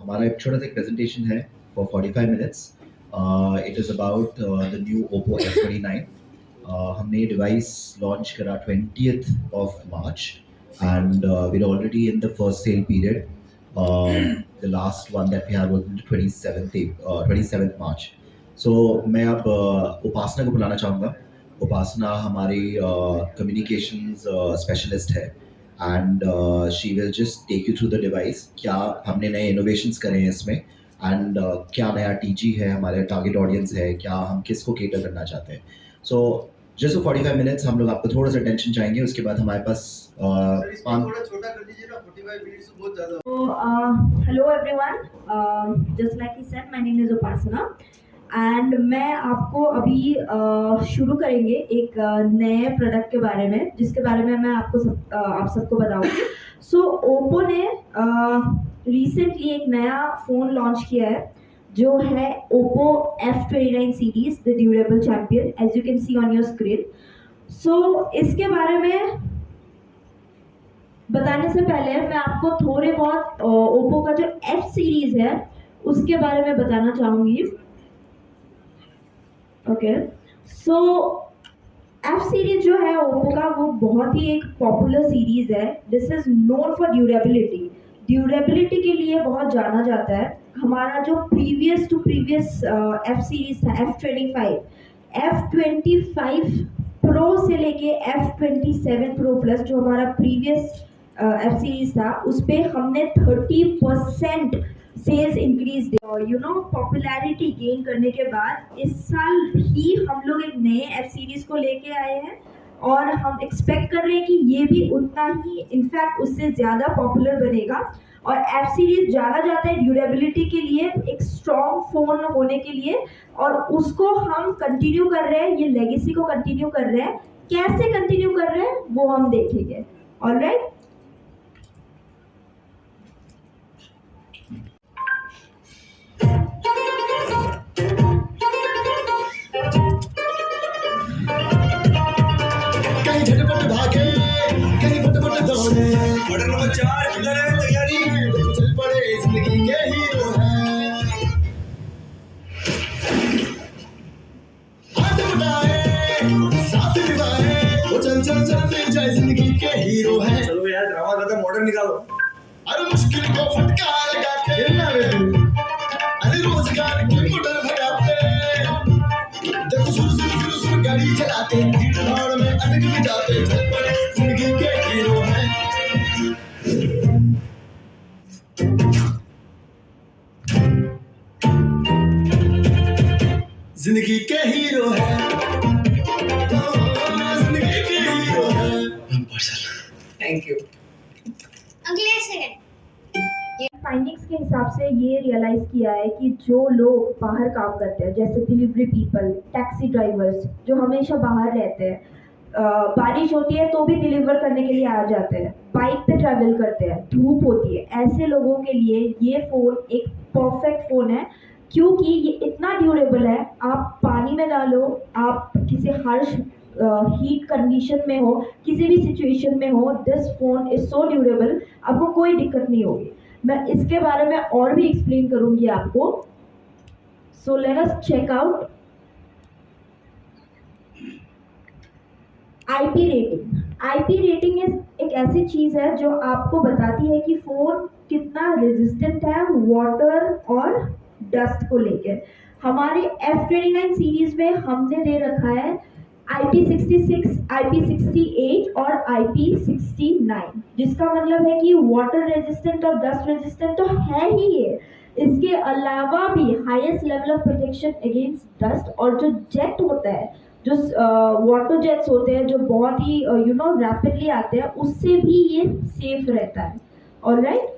हमारा एक छोटा सा प्रेजेंटेशन है for 45 minutes. It is about the new Oppo F29. हमने ये डिवाइस लॉन्च करा 20th of March and we're already in the first sale period. The last one that we had was the 27th March. So मैं अब उपासना को बुलाना चाहूँगा. उपासना हमारी communications specialist है and she will just take you through the device. क्या हमने नए innovations करे हैं इसमें and क्या नया TG है, हमारे target audience है, क्या हम किसको cater करना चाहते हैं. So just for 45 minutes हम लोग आपको थोड़ा सा attention चाहेंगे. उसके बाद हमारे पास थोड़ा छोटा कर दीजिए ना, 45 मिनट्स बहुत ज़्यादा. So hello everyone, just like he said, my name is Upasana. And मैं आपको अभी शुरू करेंगे एक नए प्रोडक्ट के बारे में, जिसके बारे में मैं आप सबको बताऊंगी. सो ओप्पो ने रिसेंटली एक नया फ़ोन लॉन्च किया है जो है Oppo F29 series the durable champion, as you can see on your screen. So इसके बारे में बताने से पहले मैं आपको थोड़े बहुत ओप्पो का जो F सीरीज है उसके बारे में बताना चाहूँगी. ओके, सो F सीरीज जो है ओप्पो का वो बहुत ही एक पॉपुलर सीरीज है. This is known for durability के लिए बहुत जाना जाता है. हमारा जो प्रीवियस F सीरीज था F25 प्रो से लेके F27 प्रो प्लस, जो हमारा प्रीवियस F सीरीज था, उस पर हमने 30% सेल्स इंक्रीज पॉपुलैरिटी गेन करने के बाद इस साल भी हम लोग एक नए F सीरीज को लेके आए हैं और हम एक्सपेक्ट कर रहे हैं कि ये भी उतना ही, इनफैक्ट उससे ज़्यादा पॉपुलर बनेगा. और F सीरीज जाना जाता है ड्यूरेबिलिटी के लिए, एक स्ट्रॉन्ग फ़ोन होने के लिए, और उसको हम कंटिन्यू कर रहे हैं, ये लेगेसी को कंटिन्यू कर रहे हैं. कैसे कंटिन्यू कर रहे हैं वो हम देखेंगे. ऑलराइट, झटपट भागे, कहीं फटफट दौड़े. ऑर्डर नंबर 4 किधर है? तैयारी देखो चल पड़े, जिंदगी के हीरो हैं. हाथ उठाए, साथ निभाए, वो चल चल चलते जाए, जिंदगी के हीरो हैं. चलो यार, ड्रामा खत्म, ऑर्डर निकालो. अरे मुश्किल को फटकार लगा के अरे रोजगार की मोटर भगाते. देखो सुर गाड़ी चलाते, भीड़ भाड़ में अटक भी जाते. चल पड़े, जिंदगी के हीरो हैं. जिंदगी के हीरो हैं, जिंदगी के हीरो हैं. Thank you. अगले सेकंड फाइंडिंग्स के हिसाब से ये रियलाइज़ किया है कि जो लोग बाहर काम करते हैं, जैसे डिलीवरी पीपल, टैक्सी ड्राइवर्स जो हमेशा बाहर रहते हैं, बारिश होती है तो भी डिलीवर करने के लिए आ जाते हैं, बाइक पे ट्रैवल करते हैं, धूप होती है, ऐसे लोगों के लिए ये फ़ोन एक परफेक्ट फ़ोन है, क्योंकि ये इतना ड्यूरेबल है. आप पानी में डालो, आप किसी हार्श हीट कंडीशन में हो, किसी भी सिचुएशन में हो, this phone is so durable, आपको कोई दिक्कत नहीं होगी. मैं इसके बारे में और भी एक्सप्लेन करूंगी आपको. So let us check out IP rating is एक ऐसी चीज़ है जो आपको बताती है कि फ़ोन कितना रेजिस्टेंट है वाटर और डस्ट को लेकर. हमारे F29 सीरीज में हमने दे रखा है IP66, IP68 और IP69, जिसका मतलब है कि वाटर रेजिस्टेंट और डस्ट रेजिस्टेंट तो है ही ये, इसके अलावा भी highest level of protection against dust. और जो जेट होता है, जो वाटर जेट्स होते हैं जो बहुत ही रैपिडली आते हैं, उससे भी ये सेफ रहता है. ऑलराइट,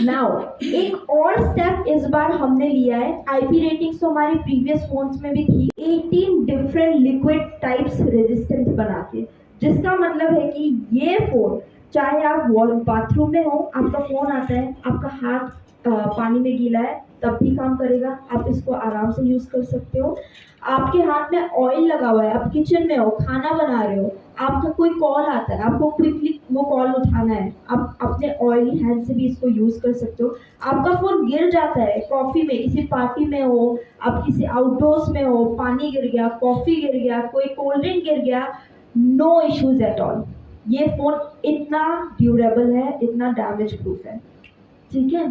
नाउ एक और स्टेप इस बार हमने लिया है. आईपी रेटिंग्स तो हमारे प्रीवियस फोन्स में भी थी, 18 डिफरेंट लिक्विड टाइप्स रेजिस्टेंट बना के, जिसका मतलब है कि ये फोन चाहे आप बाथरूम में हो, आपका फोन आता है, आपका हाथ पानी में गीला है, तब भी काम करेगा. आप इसको आराम से यूज़ कर सकते हो. आपके हाथ में ऑयल लगा हुआ है, आप किचन में हो, खाना बना रहे हो, आपका कोई कॉल आता है, आपको क्विकली वो कॉल उठाना है, आप अपने ऑयली हैंड से भी इसको यूज़ कर सकते हो। आपका फ़ोन गिर जाता है कॉफ़ी में, किसी पार्टी में हो, आप किसी आउटडोर्स में हो, पानी गिर गया, कॉफ़ी गिर गया, कोई कोल्ड ड्रिंक गिर गया, नो इश्यूज़ एट ऑल। ये फ़ोन इतना ड्यूरेबल है, इतना डैमेज प्रूफ है, ठीक है।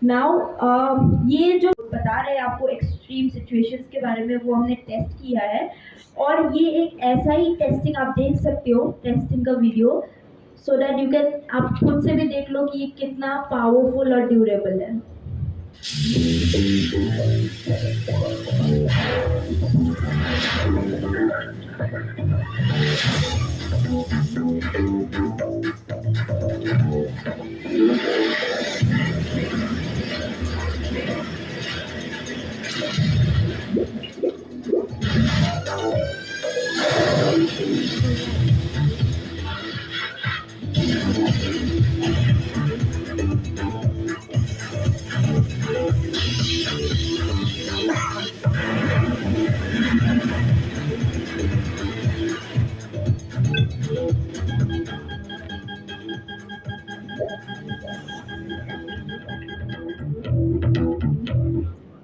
नाउ ये जो बता रहे हैं आपको एक्सट्रीम सिचुएशंस के बारे में, वो हमने टेस्ट किया है, और ये एक ऐसा ही टेस्टिंग आप देख सकते हो, टेस्टिंग का video, so that you can, आप खुद से भी देख लो कि ये कितना पावरफुल और ड्यूरेबल है।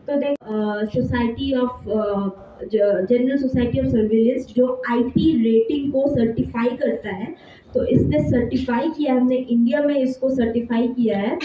तो देख, society of general society of surveillance जो आईपी रेटिंग को सर्टिफाई करता है, तो इसने सर्टिफाई किया, हमने इंडिया में इसको सर्टिफाई किया है।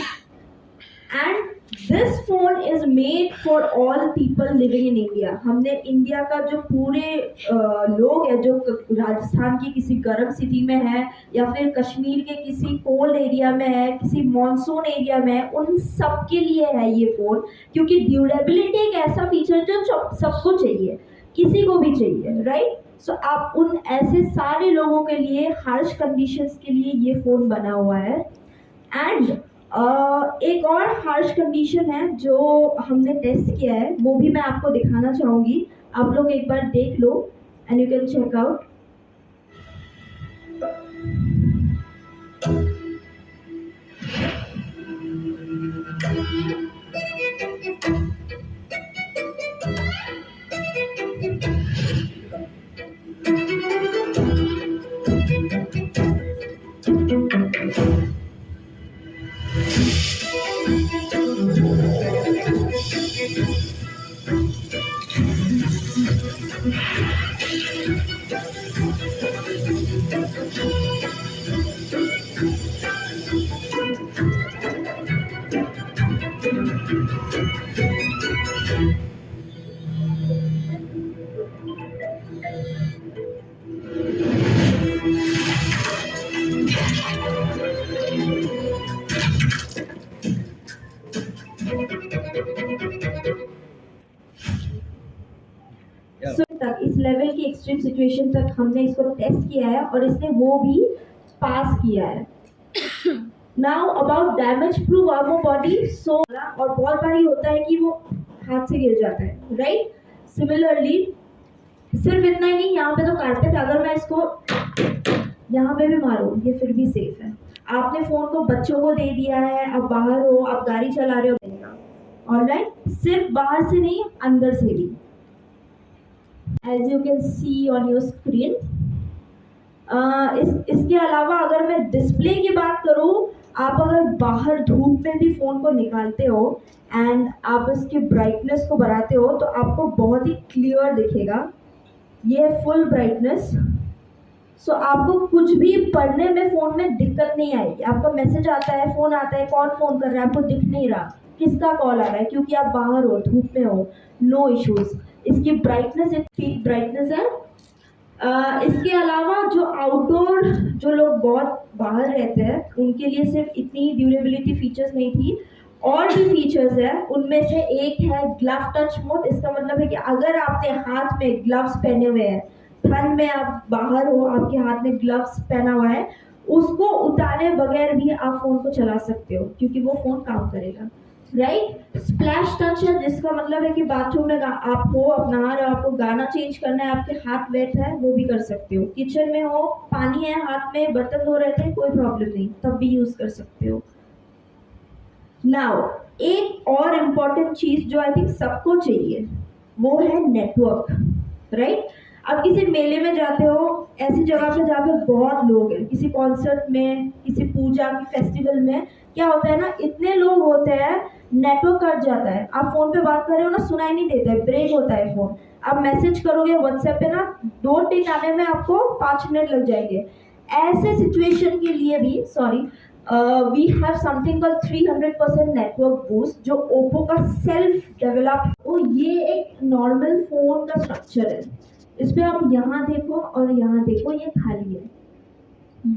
And this phone is made for all people living in India. हमने इंडिया का जो पूरे लोग हैं, जो राजस्थान की किसी गर्म सिटी में है, या फिर कश्मीर के किसी कोल्ड एरिया में है, किसी मॉनसून एरिया में है, उन सब के लिए है ये फ़ोन। क्योंकि ड्यूरेबिलिटी एक ऐसा फीचर जो सबको चाहिए, किसी को भी चाहिए, राइट। सो आप उन ऐसे सारे लोगों के लिए, हार्श कंडीशंस के लिए ये फ़ोन बना हुआ है। एंड एक और हार्श कंडीशन है जो हमने टेस्ट किया है, वो भी मैं आपको दिखाना चाहूँगी, आप लोग एक बार देख लो and you can check out. So, तक इस लेवल की एक्सट्रीम सिचुएशन तक हमने इसको टेस्ट किया है और इसने वो भी पास किया है। Now about damage proof armour body, so और बहुत बारी होता है कि वो हाथ से गिर जाता है, राइट। सिमिलरली सिर्फ इतना ही नहीं, यहाँ पे तो कारपेट, अगर मैं इसको यहाँ पे भी मारूँ ये फिर भी सेफ है। आपने फ़ोन को बच्चों को दे दिया है, आप बाहर हो, आप गाड़ी चला रहे हो, ऑलराइट, सिर्फ बाहर से नहीं अंदर से भी। As you can see on your screen, इसके अलावा अगर मैं डिस्प्ले की बात करूँ, आप अगर बाहर धूप में भी फ़ोन को निकालते हो एंड आप इसकी ब्राइटनेस को बढ़ाते हो तो आपको बहुत ही क्लियर दिखेगा। ये है फुल ब्राइटनेस, सो आपको कुछ भी पढ़ने में फ़ोन में दिक्कत नहीं आएगी। आपका मैसेज आता है, फ़ोन आता है, कौन फ़ोन कर रहा है आपको दिख नहीं रहा, किसका कॉल आ रहा है, क्योंकि आप बाहर हो, धूप में हो, नो इश्यूज़। इसकी ब्राइटनेस एक पीक ब्राइटनेस है। इसके अलावा जो आउटडोर, जो लोग बहुत बाहर रहते हैं, उनके लिए सिर्फ इतनी ड्यूरेबिलिटी फीचर्स नहीं थी, और भी फीचर्स है। उनमें से एक है ग्लव टच मोड। इसका मतलब है कि अगर आपने हाथ में ग्लव्स पहने हुए हैं, ठंड में आप बाहर हो, आपके हाथ में ग्लव्स पहना हुआ है, उसको उतारे बगैर भी आप फ़ोन को चला सकते हो, क्योंकि वो फ़ोन काम करेगा, राइट। स्प्लैश टच है, जिसका मतलब है कि बाथरूम में आप हो, आप नहा रहे हो, आपको गाना चेंज करना है, आपके हाथ वेट है, वो भी कर सकते हो। किचन में हो, पानी है हाथ में, बर्तन धो रहे थे, कोई प्रॉब्लम नहीं, तब भी यूज़ कर सकते हो। नाउ एक और इम्पॉर्टेंट चीज़ जो आई थिंक सबको चाहिए, वो है नेटवर्क, राइट। अब किसी मेले में जाते हो, ऐसी जगह पे जहाँ पे बहुत लोग हैं, किसी कॉन्सर्ट में, किसी पूजा की फेस्टिवल में, क्या होता है ना, इतने लोग होते हैं, नेटवर्क कट जाता है। आप फोन पे बात कर रहे हो ना, सुनाई नहीं देता है, ब्रेक होता है फोन। आप मैसेज करोगे व्हाट्सएप पे ना, 2 टिक आने में आपको 5 मिनट लग जाएंगे। ऐसे सिचुएशन के लिए भी we have something called 300% network boost, जो ओप्पो का सेल्फ डेवलप। तो ये एक नॉर्मल फोन का स्ट्रक्चर है। इस पे आप यहाँ देखो और यहाँ देखो, ये खाली है।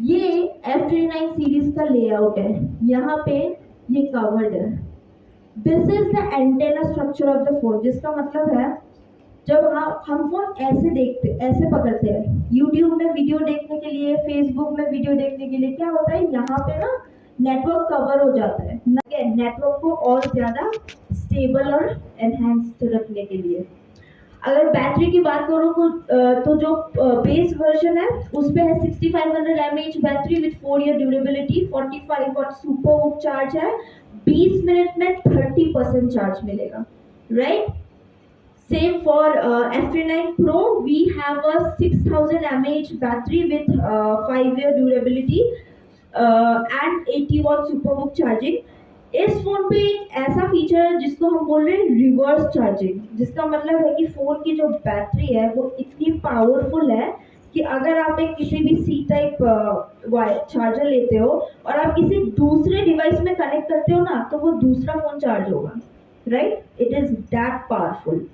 ये F39 सीरीज का लेआउट है, यहाँ पे ये कवर्ड है। This is the antenna structure of the phone, जिसका मतलब है जब हम फोन ऐसे देखते, ऐसे पकड़ते हैं, यूट्यूब में वीडियो देखने के लिए, फेसबुक में वीडियो देखने के लिए, क्या होता है, यहाँ पे ना नेटवर्क कवर हो जाता है, नेटवर्क को और ज्यादा स्टेबल और एनहेंस्ड रखने के लिए। अगर बैटरी की बात करूँ तो जो बेस वर्जन है उस पे है 6500 mAh battery with 4 year durability, 45 watt super VOOC charge है, 20 मिनट में 30% चार्ज मिलेगा, right. Same for F39 Pro, we have a 6000 mAh battery with 5-year durability and 80 watt superbook charging। इस फोन पे एक ऐसा फीचर है जिसको हम बोल रहे हैं रिवर्स चार्जिंग, जिसका मतलब है कि फोन की जो बैटरी है वो इतनी पावरफुल है कि अगर आप एक किसी भी सी टाइप चार्जर लेते हो और आप किसी दूसरे डिवाइस में कनेक्ट करते हो ना, तो वो दूसरा फोन चार्ज होगा, right. It is that powerful.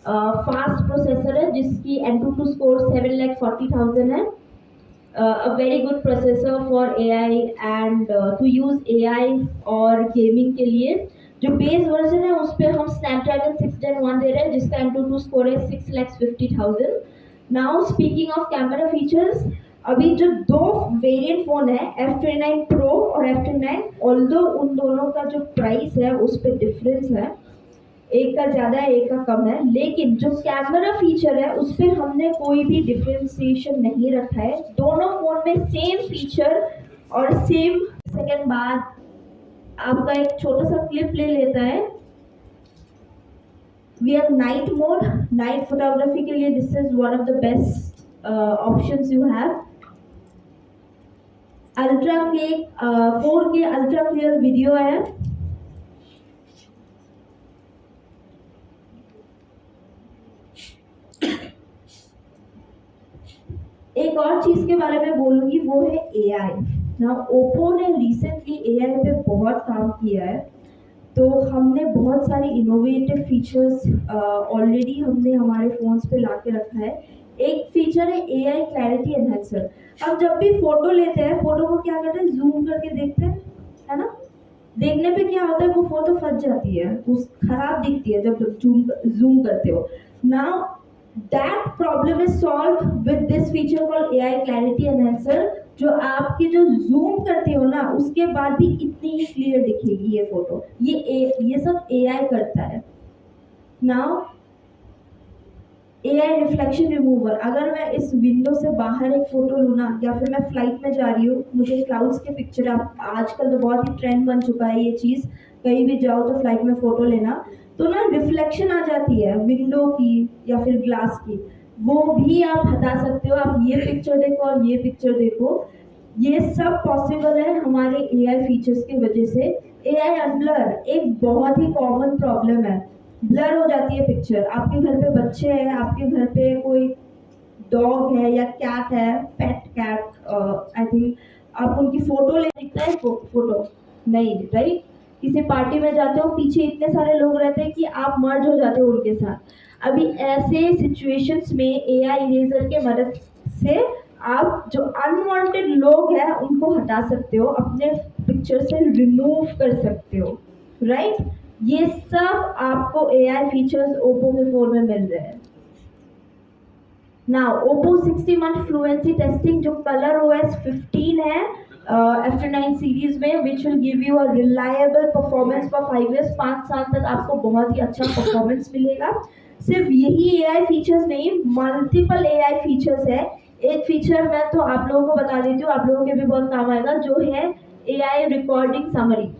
Fast processor है जिसकी Antutu स्कोर 7,40,000 है। A very good processor for AI and to use AI और गेमिंग के लिए। जो बेस वर्जन है उस पर हम Snapdragon 6 Gen 1 दे रहे हैं, जिसका Antutu स्कोर है 6,50,000। Now speaking of camera features, अभी जो 2 वेरिएंट फोन है F39 Pro और F39, ऑल्दो उन दोनों का जो प्राइस है उस पर डिफरेंस है, एक का ज़्यादा है एक का कम है, लेकिन जो कैमरा फीचर है उस पर हमने कोई भी डिफरेंशिएशन नहीं रखा है। दोनों फोन में सेम फीचर और सेम। सेकंड बाद आपका एक छोटा सा क्लिप ले लेता है। We have night mode, night photography के लिए this is one of the best options you have. Ultra के 4K अल्ट्रा क्लियर वीडियो है। एक और चीज के बारे में बोलूंगी, वो है AI। ना ओप्पो ने रिसेंटली AI पे बहुत काम किया है, तो हमने बहुत सारी इनोवेटिव फीचर्स ऑलरेडी हमने हमारे फोन्स पे ला के रखा है। एक फीचर है AI क्लैरिटी एनहेंसर। अब जब भी फोटो लेते हैं, फोटो को क्या करते हैं, जूम करके देखते हैं, है ना। देखने पे क्या होता है, वो फोटो फट जाती है, उस खराब दिखती है जब जूम करते हो। Now that problem is solved with this feature called AI Clarity Enhancer, जो आपके जो जूम करते हो ना उसके बाद भी इतनी ही क्लियर दिखेगी ये फोटो। ये सब AI करता है। नाउ AI रिफ्लेक्शन रिमूवर, अगर मैं इस विंडो से बाहर एक फोटो लूँ ना, या फिर मैं फ्लाइट में जा रही हूँ, मुझे क्लाउड्स के पिक्चर, आजकल तो बहुत ही ट्रेंड बन चुका है ये चीज़, कहीं भी जाओ तो फ्लाइट में फोटो लेना, तो ना रिफ्लेक्शन आ जाती है विंडो की या फिर ग्लास की, वो भी आप हटा सकते हो। आप ये पिक्चर देखो और ये पिक्चर देखो, ये सब पॉसिबल है हमारे AI फीचर्स की वजह से। AI अनब्लर एक बहुत ही कॉमन प्रॉब्लम है, ब्लर हो जाती है पिक्चर। आपके घर पे बच्चे हैं, आपके घर पे कोई डॉग है या कैट है, पेट कैट आई थिंक, आप उनकी फोटो ले, दिखता है फोटो नहीं, राइट। किसी पार्टी में जाते हो, पीछे इतने सारे लोग रहते हैं कि आप मर्ज हो जाते हो उनके साथ। अभी ऐसे सिचुएशंस में AI इरेजर के मदद से आप जो अनवांटेड लोग हैं उनको हटा सकते हो, अपने पिक्चर से रिमूव कर सकते हो, राइट। ये सब आपको AI फीचर्स ओप्पो के फोन में मिल रहे हैं। Now Oppo 60 month fluency testing, जो कलर OS 15 है F9 सीरीज में, which will give you a reliable performance for 5 years. 5 साल तक आपको बहुत ही अच्छा परफॉर्मेंस मिलेगा। सिर्फ यही AI फीचर्स नहीं, मल्टीपल AI फीचर्स है। एक फीचर मैं तो आप लोगों को बता देती हूँ, आप लोगों के भी बहुत काम आएगा, जो है AI रिकॉर्डिंग समरी।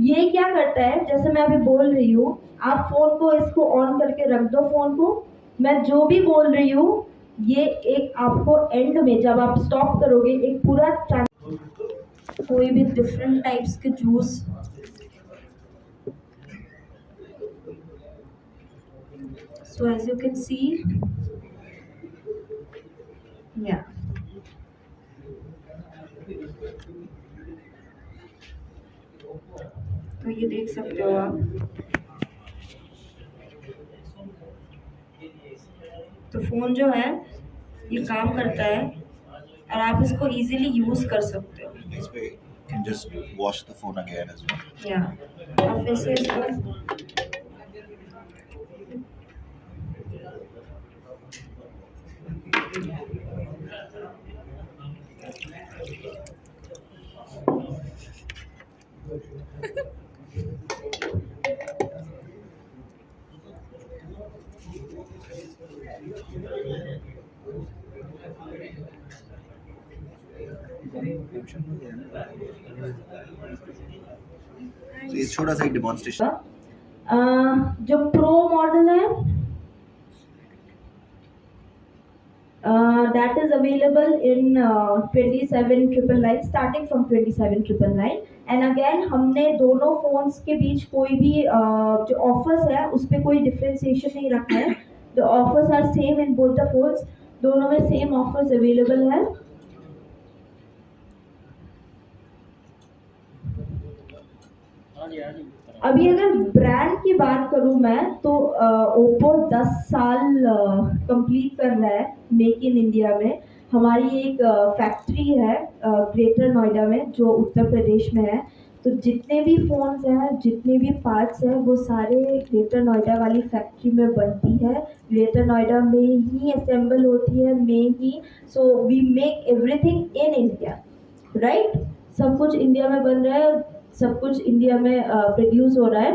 ये क्या करता है, जैसे मैं अभी बोल रही हूँ, आप फोन को इसको ऑन करके रख दो, फोन को, मैं जो भी बोल रही हूँ ये एक आपको एंड में जब आप स्टॉप करोगे एक पूरा कोई भी डिफरेंट टाइप्स के juice, so as you can see, yeah, तो ये देख सकते हो आप, तो फ़ोन जो है ये काम करता है और आप इसको इजीली यूज़ कर सकते हो। This way you can just wash the phone again as well. या आप फिर से इसको तो ये छोटा सा एक डेमोन्स्ट्रेशन। जो प्रो मॉडल है that is available in 27,999, starting from 27,999, and again हमने दोनों फोन्स के बीच कोई भी जो ऑफर्स है उस पर कोई डिफरेंशिएशन नहीं रखा है। The offers are same in both the phones, दोनों में सेम ऑफर्स अवेलेबल है। अभी अगर ब्रांड की बात करूं मैं तो ओप्पो 10 साल कंप्लीट कर रहा है मेक इन इंडिया में। हमारी एक फैक्ट्री है ग्रेटर नोएडा में जो उत्तर प्रदेश में है, तो जितने भी फ़ोन्स हैं, जितने भी पार्ट्स हैं, वो सारे ग्रेटर नोएडा वाली फैक्ट्री में बनती है, ग्रेटर नोएडा में ही असेंबल होती है, में ही। So we make everything in India, right. सब कुछ इंडिया में बन रहा है, सब कुछ इंडिया में प्रोड्यूस हो रहा है।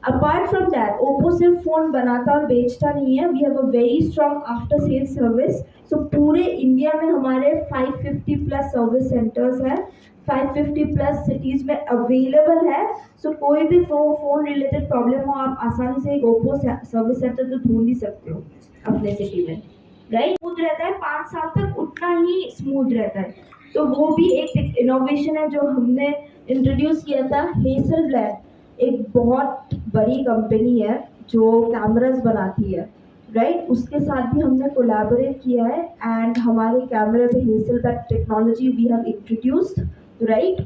अपार्ट फ्रॉम दैट ओप्पो सिर्फ फ़ोन बनाता और बेचता नहीं है, we have a very strong after sale service. So पूरे इंडिया में हमारे 550 प्लस सर्विस सेंटर्स हैं, 550 प्लस सिटीज़ में अवेलेबल है। सो कोई भी फ़ोन रिलेटेड प्रॉब्लम हो, आप आसानी से एक ओप्पो सर्विस सेंटर तो ढूंढ ही सकते हो अपने सिटी में, राइट। स्मूथ रहता है, 5 साल तक उतना ही स्मूथ रहता है। तो वो भी एक इनोवेशन है जो हमने इंट्रोड्यूस किया था। हेज़लब्लैड एक बहुत बड़ी कंपनी है जो कैमरास बनाती है, राइट, उसके साथ भी हमने कोलैबोरेट किया है एंड हमारे कैमरे में Hasselblad technology we have introduced, right.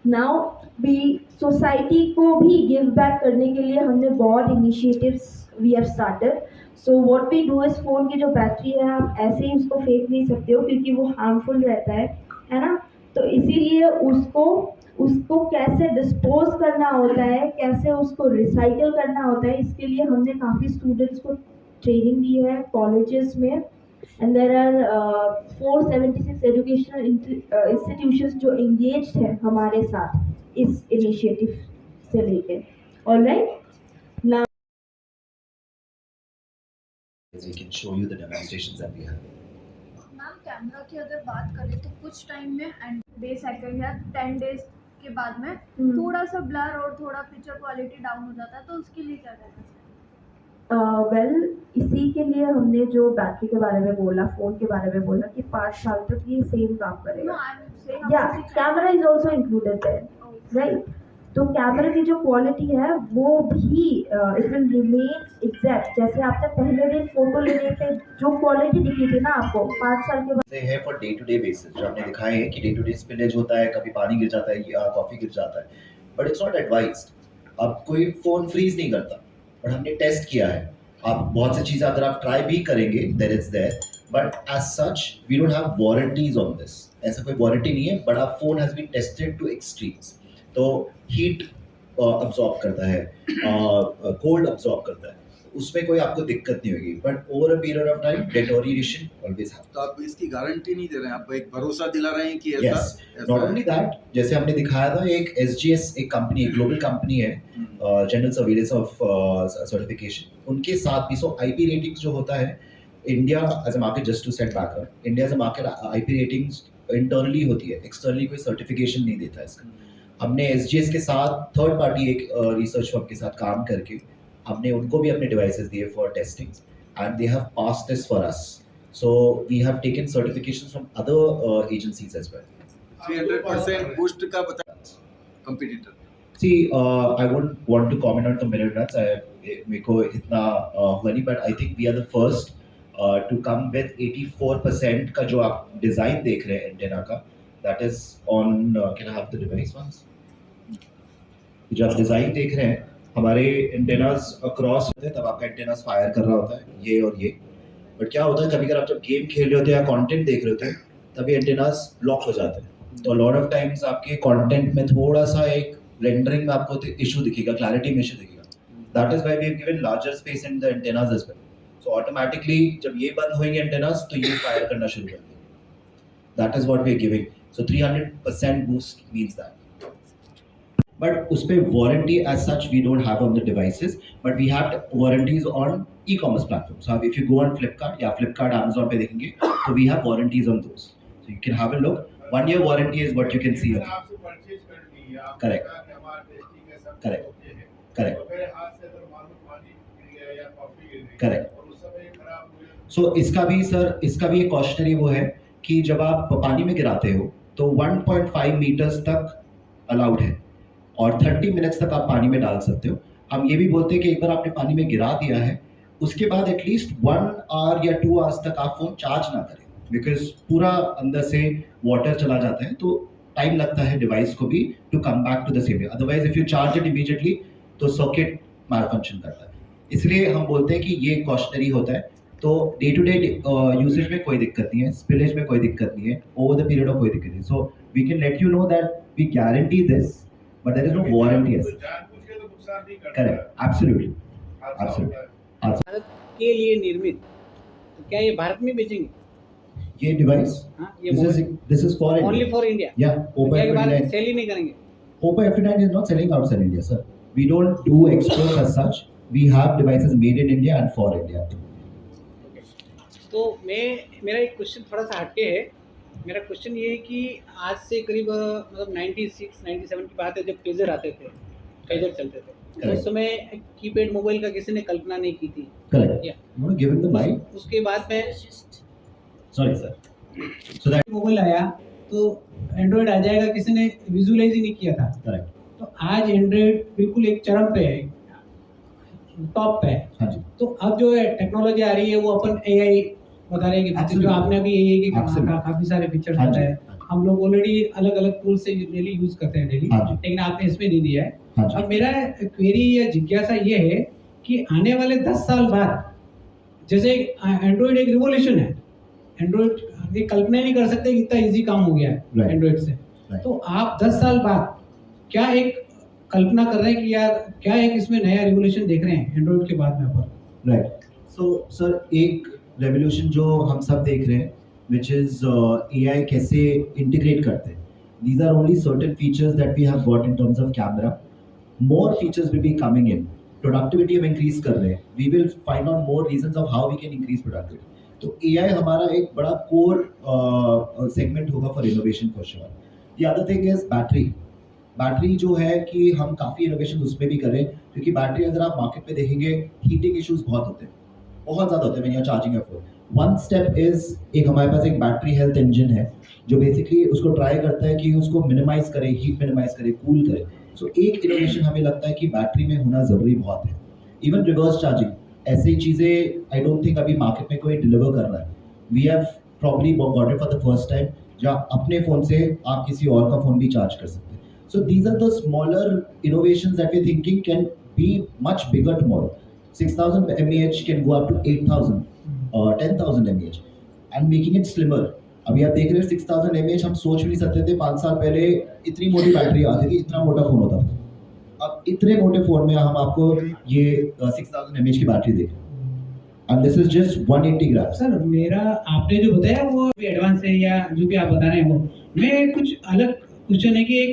Now भी सोसाइटी को भी गिव बैक करने के लिए हमने बहुत initiatives we have started. So what we do is, phone की जो बैटरी है आप ऐसे ही उसको फेंक नहीं सकते हो क्योंकि वो हार्मफुल रहता है ना। तो इसीलिए उसको कैसे डिस्पोज करना होता है, कैसे उसको रिसाइकल करना होता है, इसके लिए हमने काफ़ी स्टूडेंट्स को ट्रेनिंग दी है कॉलेजेस में। And there are 476 educational institutions जो एंगेज्ड है हमारे साथ इस इनिशिएटिव से लेके। Alright, now We can show you the demonstrations that we have. Ma'am camera की अगर बात करें तो कुछ टाइम में एंड डे सेकंड या 10 डेज के बाद में थोड़ा सा ब्लर और थोड़ा पिक्चर क्वालिटी डाउन हो जाता है, तो उसके लिए क्या कहते हैं? वेल इसी के लिए हमने जो बैटरी के बारे में बोला, फ़ोन के बारे में बोला कि 5 साल तक ये सेम काम करेगा। या camera is also included there, right. तो कैमरा की जो क्वालिटी है वो भी इट विल रिमेन एग्जैक्ट, जैसे आपने पहले दिन फोटो लेने पे जो क्वालिटी दिखी थी ना आपको 5 साल के बाद। से है for day to day basis, जो आपने दिखाए हैं कि डे टू डे स्पिलेज होता है, कभी पानी गिर जाता है या कॉफ़ी गिर जाता है, बट इट्स नॉट एडवाइज्ड। अब कोई फ़ोन फ्रीज नहीं करता, बट हमने टेस्ट किया है। आप बहुत सी चीज़ें अगर आप ट्राई भी करेंगे there is there, but as such we don't have warranties on this. ऐसा कोई वारंटी नहीं है, but our phone has been tested to extremes. तो हीट अब्सॉर्ब करता है, कोल्ड अब्सॉर्ब करता है, उसमें कोई आपको दिक्कत नहीं होगी, but over a period of time deterioration always happens. तो आप इसकी गारंटी नहीं दे रहे हैं, आप एक भरोसा दिला रहे हैं कि यस, नॉट ओनली दैट, जैसे हमने दिखाया था एक SGS एक कंपनी, एक ग्लोबल कंपनी है, जनरल सर्विलेंस ऑफ सर्टिफिकेशन, उनके साथ भी। सो IP रेटिंग्स जो होता है India as a market, just to set background, India as a market IP ratings internally होती है, एक्सटर्नली कोई सर्टिफिकेशन नहीं देता इसका। हमने SGS के साथ थर्ड पार्टी एक रिसर्च फर्म के साथ काम करके हमने उनको भी अपने डिवाइसेस दिए for testing and they have passed this for us. So we have taken certifications from other agencies as well. 300% boost का बता competitor. See, I wouldn't want to comment on competitor nuts. मेरे को इतना हुआ नहीं, but I think we are the first to come with 84% का जो आप डिजाइन देख रहे हैं एंटेना का, that is on can I have the device once? जो आप डिजाइन देख रहे हैं हमारे एंटेनास अक्रॉस होते हैं, तब आपका एंटेनास फायर कर रहा होता है ये और ये. बट क्या होता है कभी अगर आप जब गेम खेल रहे होते हैं या कंटेंट देख रहे होते हैं तभी एंटेनास ब्लॉक हो जाते हैं. तो लॉट ऑफ टाइम्स आपके कंटेंट में थोड़ा सा एक रेंडरिंग में आपको इशू दिखेगा, क्लैरिटी में इशू दिखेगा. That is why we have given larger space in the antennas as well. So automatically जब ये बंद होंगे एंटेनास तो ये फायर करना शुरू कर देंगे. That is what we are giving. So 300% boost means that. But उस पे warranty as such we don't have on the devices, but we have warranties on e-commerce platforms. So if you go on Flipkart या Flipkart, Amazon पे देखेंगे तो we have warranties on those. So you can have a look. 1 year warranty is what you can see here. Correct. Correct. Correct. Correct. So इसका भी एक cautionary वो है कि जब आप पानी में गिराते हो तो 1.5 meters तक allowed है और 30 मिनट्स तक आप पानी में डाल सकते हो. हम ये भी बोलते हैं कि एक बार आपने पानी में गिरा दिया है उसके बाद एटलीस्ट 1 आवर या 2 आवर्स तक आप फोन चार्ज ना करें, बिकॉज पूरा अंदर से वाटर चला जाता है तो टाइम लगता है डिवाइस को भी to come back to the same. Otherwise if you charge it immediately तो सर्किट माल फंक्शन करता है. इसलिए हम बोलते हैं कि ये कॉशनरी होता है. तो डे टू डे यूसेज में कोई दिक्कत नहीं है, स्पिलेज में कोई दिक्कत नहीं है, ओवर द पीरियड ऑफ कोई दिक्कत नहीं. So we can let you know that we guarantee this, but there is no warranty as correct. Absolutely. Bharat के लिए निर्मित, तो क्या ये भारत में बेचेंगे? ये device this is for only India. For India. Yeah, Oppo क्या भारत F29. सेल ही नहीं करेंगे? Oppo F29 is not selling outside India, sir. We don't do exports as such. We have devices made in India and for India. तो मेरा एक question थोड़ा सा हटके है. मेरा क्वेश्चन ये है कि आज से करीब मतलब 96-97 की बात है जब पेजर आते थे, पेजर चलते थे. Correct. उस समय कीपैड मोबाइल का किसी ने कल्पना नहीं की थी. Correct. Yeah. You want to give him the mic? उसके बाद में Sorry, sir. So that mobile आया तो एंड्रॉयड आ जाएगा, किसी ने विजुअलाइज ही नहीं किया था. correct. तो आज एंड्रॉयड बिल्कुल एक चरम पे है, टॉप पे है. हाँ जी. तो अब जो है टेक्नोलॉजी आ रही है वो अपन AI बता रहे हैं कि फीचर जो आपने अभी AI के Absolutely. काफी सारे फीचर्स हाँ जी. बताए. हम लोग ऑलरेडी अलग अलग टूल से डेली यूज करते हैं डेली, हाँ जी. लेकिन आपने इसमें नहीं दिया है. हाँ जी. अब मेरा क्वेरी या जिज्ञासा ये है कि आने वाले 10 साल बाद, जैसे एंड्रॉयड एक रिवोल्यूशन है, एंड्रॉयड ये कल्पना ही नहीं कर सकते कि इतना इजी काम हो गया है Right. एंड्रॉयड से. Right. तो आप 10 साल बाद क्या एक कल्पना कर रहे हैं कि यार क्या एक इसमें नया रिवोल्यूशन देख रहे हैं एंड्रॉयड के बाद में अपन? राइट. सो सर एक रेवोल्यूशन जो हम सब देख रहे हैं which is AI कैसे इंटीग्रेट करते हैं. These are only certain features that we have got in terms of camera. More features will be coming in. Productivity हम increase कर रहे हैं. We will find out more reasons of how we can increase productivity. तो AI हमारा एक बड़ा core segment होगा for innovation for sure. The other thing is battery जो है कि हम काफ़ी इनोवेशन उसमें भी करें, क्योंकि बैटरी अगर आप मार्केट में देखेंगे हीटिंग इश्यूज बहुत होते हैं, बहुत ज़्यादा होते हैं when you are charging your phone. One step is एक हमारे पास एक बैटरी हेल्थ इंजन है जो बेसिकली उसको ट्राई करता है कि उसको मिनिमाइज करे, हीट मिनिमाइज करे, कूल करे. सो एक इनोवेशन हमें लगता है कि बैटरी में होना ज़रूरी बहुत है. इवन रिवर्स चार्जिंग, ऐसी चीज़ें आई डोंट थिंक अभी मार्केट में कोई डिलीवर कर रहा है. We have probably got it for the first time, जहाँ अपने फ़ोन से आप किसी और का फ़ोन भी चार्ज कर सकते हैं. So these are the smaller innovations that we're thinking can be much bigger tomorrow. 6,000 mAh can go up to 8,000 or 10,000 mAh and making it slimmer. अभी आप देख रहे हैं 6,000 mAh हम सोच भी नहीं सकते थे 5 साल पहले. इतनी मोटी बैटरी आती थी, इतना मोटा फ़ोन होता था. अब इतने मोटे फ़ोन में हम आपको ये 6,000 mAh की बैटरी देख रहे हैं and this is just 180 grams. Sir मेरा आपने जो बताया वो एडवांस है या जो भी आप बता रहे हैं वो, मैं कुछ अलग क्वेश्चन है कि एक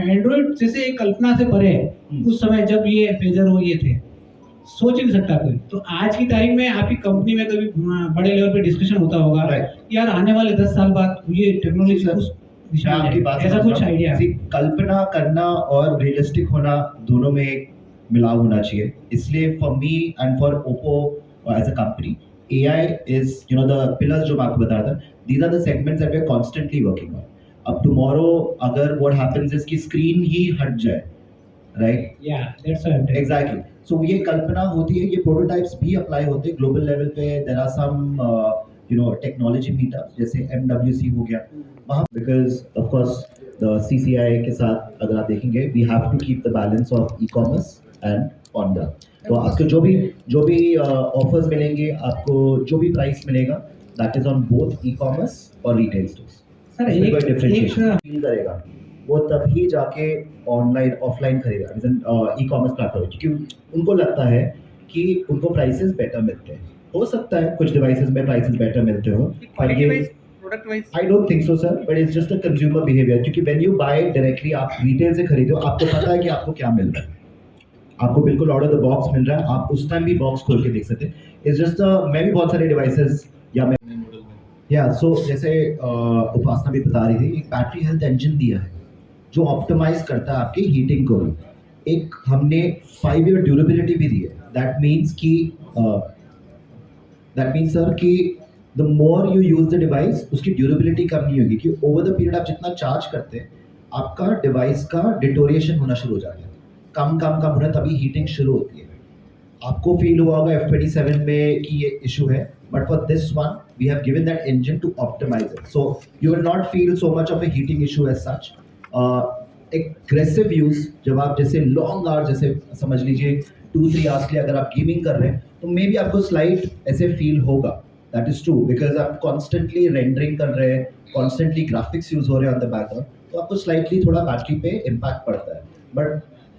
एंड्रॉइड जैसे एक कल्पना से परे है. उस समय जब ये पेजर हो ये थे, सोच ही नहीं सकता कोई. तो आज की तारीख में आपकी कंपनी में कभी बड़े लेवल पे डिस्कशन होता होगा Right. यार आने वाले 10 साल बाद ये टेक्नोलॉजी दिशा मैं में आपकी जाएगा। बात ऐसा समझ कुछ रहा हूँ। आइडिया है? See, कल्पना करना और रियलिस्टिक होना दोनों में एक मिलाव होना चाहिए। इसलिए for me and for Oppo as a company, AI is, the pillars जो मैं आपको बता रहा था, these are the segments that we are constantly working on. अब tomorrow अगर what happens is कि स्क्रीन ही हट जाए, right? Yeah, that's what I'm saying. Exactly. So ये कल्पना होती है, ये प्रोटोटाइप्स भी अप्लाई होते हैं ग्लोबल लेवल पे। There are some technology meetups जैसे MWC हो गया वहाँ, because of course the CCI के साथ अगर आप देखेंगे, we have to keep the balance of e-commerce and on the, तो आपको जो भी ऑफर्स मिलेंगे, आपको जो भी प्राइस मिलेगा, that is on both e-commerce और रिटेल स्टोर्स। सर इसमें कोई एक डिफरेंशिएशन फील करेगा वो तभी जाके ऑनलाइन ऑफलाइन खरीदेगा ई-कॉमर्स प्लेटफॉर्म, क्योंकि उनको लगता है कि उनको प्राइसेस बेटर मिलते हैं। हो सकता है कुछ डिवाइसेस में प्राइसेस बेटर मिलते हो, पर ये product wise I don't think so sir, but it's just a consumer behaviour. क्योंकि व्हेन यू बाय डायरेक्टली, आप रिटेल से खरीदो, आपको पता है कि आपको क्या मिल रहा है, आपको बिल्कुल आउट ऑफ द बॉक्स मिल रहा है, आप उस टाइम भी बॉक्स खोल के देख सकते हैं। इट्स जस्ट मैं भी बहुत सारे डिवाइसेस सो जैसे उपासना भी बता रही थी, एक बैटरी हेल्थ इंजन दिया है जो ऑप्टिमाइज करता है आपकी हीटिंग को भी। एक हमने 5 ईयर ड्यूरेबिलिटी भी दी है। दैट मीन्स सर कि the more you use the device, उसकी ड्यूरेबिलिटी कम नहीं होगी, कि ओवर द पीरियड आप जितना चार्ज करते हैं, आपका डिवाइस का डिटोरिएशन होना शुरू हो जाता है, कम होना, तभी हीटिंग शुरू होती है। आपको फील हुआ होगा F27 में कि ये इशू है, but for this one we have given that engine to optimise it, so you will not feel so much of a heating issue as such. Aggressive use, जब आप जैसे लॉन्ग आवर, जैसे समझ लीजिए 2-3 आवर्स के लिए अगर आप गेमिंग कर रहे हैं, तो मे बी आपको स्लाइट ऐसे फील होगा। दैट इज ट्रू, बिकॉज आप कॉन्स्टेंटली रेंडरिंग कर रहे हैं, कॉन्स्टेंटली ग्राफिक्स यूज हो रहे हैं ऑन द बैकग्राउंड, तो आपको स्लाइटली थोड़ा बैटरी पे इम्पैक्ट पड़ता है। But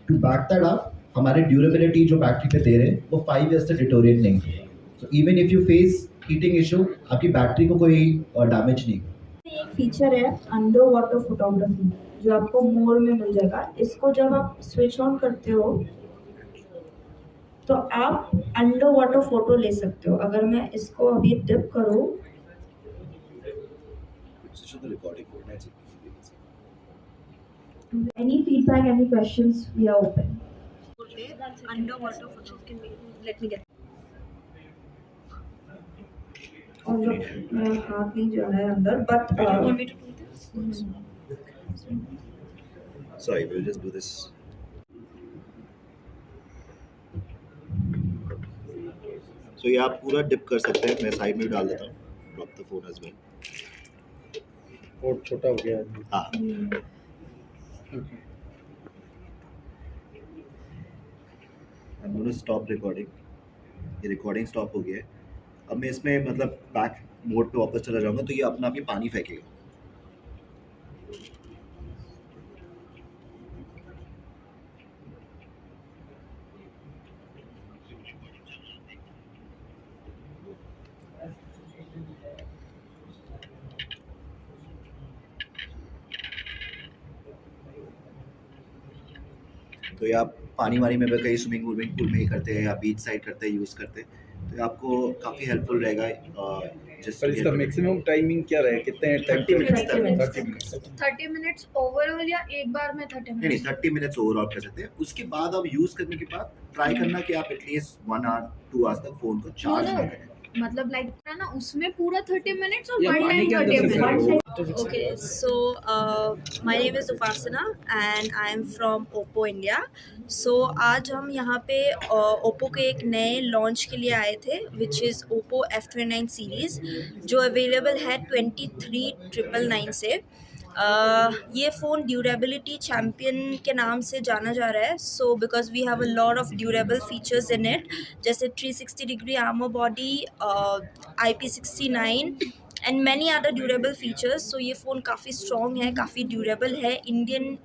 to back that up, हमारे ड्यूरेबिलिटी जो बैटरी पे दे रहे हैं वो 5 ईयर्स तक डिटोरिएट नहीं होगा। So even if you face heating issue, आपकी बैटरी को कोई डैमेज नहीं होगा। एक फीचर है अंडर वाटर फोटोग्राफी जो आपको मोर में मिल जाएगा। इसको जब आप स्विच ऑन करते हो तो आप अंडर वाटर फोटो ले सकते हो। अगर मैं इसको अभी डिप करूं, any feedback, any questions, we are open. underwater photo. Can we let me get? और जो मेरा हाथ नहीं जा रहा है अंदर, but Do you want me to do this? Sorry, we'll just do this. So ये आप पूरा डिप कर सकते हैं, मैं साइड में भी डाल देता हूँ, drop the phone as well. और छोटा हो गया है। हाँ, I'm going to stop recording. ये रिकॉर्डिंग स्टॉप हो गया है। अब मैं इसमें मतलब बैक मोड पे वापस चला जाऊंगा, तो ये अपना आप ही पानी फेंकेगा। तो ये आप पानी वानी में भी कहीं स्विमिंग पूल में ही करते हैं या बीच साइड करते हैं, यूज़ करते हैं, तो ये आपको काफ़ी हेल्पफुल रहेगा। पर इसका मैक्सिमम टाइमिंग क्या रहे, कितने 30 मिनट्स तक। 30 मिनट्स 30 मिनट्स ओवरऑल या एक बार में 30 नहीं, मिनट्स? 30 मिनट्स ओवरऑल कर सकते हैं। उसके बाद आप यूज़ करने के बाद ट्राई करना कि आप एटलीस्ट 1 आवर 2 आवर्स तक फ़ोन को चार्ज ना करें। मतलब लाइक है ना, उसमें पूरा 30 मिनट्स और या वन पानी टाइम के अंदर 30 से minutes. Okay, so my name is Upasana and I am from Oppo India. So आज हम यहाँ पे Oppo के एक नए लॉन्च के लिए आए थे, which is Oppo F39 series, जो अवेलेबल है 23,999 से। ये फ़ोन ड्यूरेबिलिटी चैम्पियन के नाम से जाना जा रहा है। So because we have a lot of durable features in it, जैसे 360 degree armour body, IP69 and many other durable features. So ये फ़ोन काफ़ी स्ट्रॉन्ग है, काफ़ी ड्यूरेबल है। इंडियन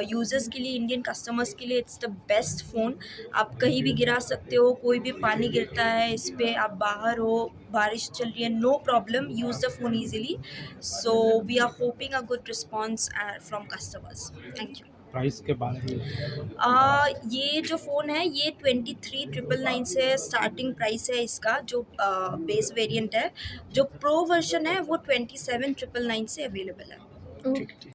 यूज़र्स के लिए, इंडियन कस्टमर्स के लिए इट्स द बेस्ट फ़ोन। आप कहीं भी गिरा सकते हो, कोई भी पानी गिरता है इस पर, आप बाहर हो, बारिश चल रही है, no problem, use the phone easily. So we are hoping a good response from customers. Thank you. Price के बारे में ये जो फ़ोन है ये 23,999 से स्टार्टिंग प्राइस है इसका, जो बेस वेरिएंट है। जो प्रो वर्जन है वो 27,999 से अवेलेबल है।